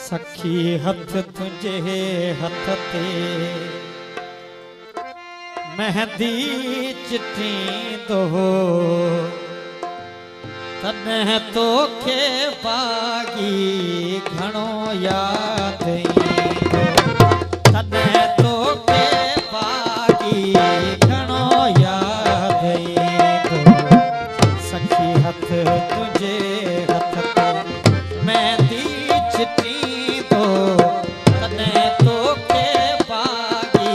सखी हथ तुझे हथ ते मेहंदी चिटी दो तने तो के बागी घणो याद तने तो के बागी घणो याद सखी हथ तुझे हथ ते मेहंदी चिटी दो तने तो के बागी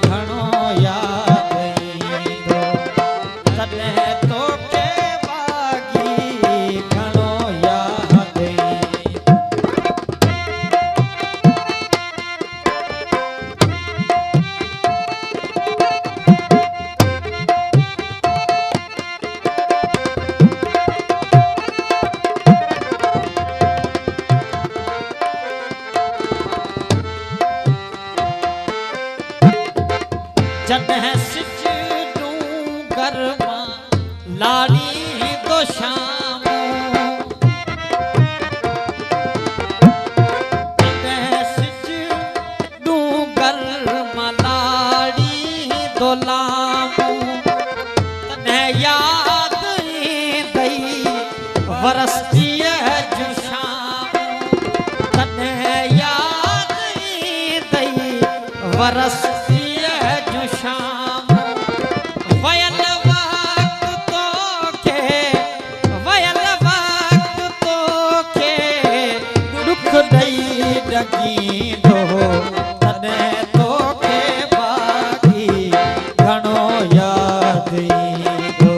घणो याद तने तो के बागी घणो याद जन्ह सिजनू गरमा लाड़ी दो शाम जन्ह सिजनू गरमा लाड़ी दो लाम तन्हे याद दई वरसती है जो शाम तन्हे याद दई वरसती शाम वयल वक्त तो के दुख दई डगी दो तने तो के बागी घणो याद दो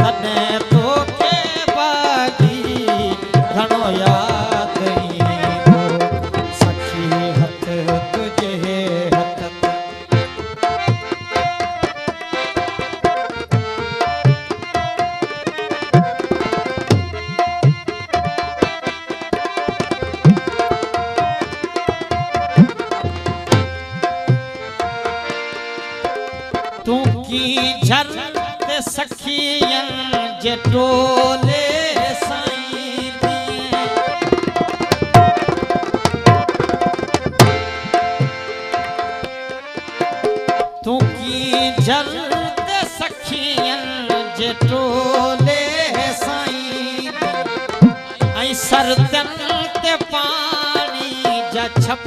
तने तो के बागी घणो याद दो सखी हथ तुझे हथ तू की झर ते सखियन जे टोले साईं दिए तू की झर ते सखियन जे टोले साईं आई सरदन ते पानी जा छप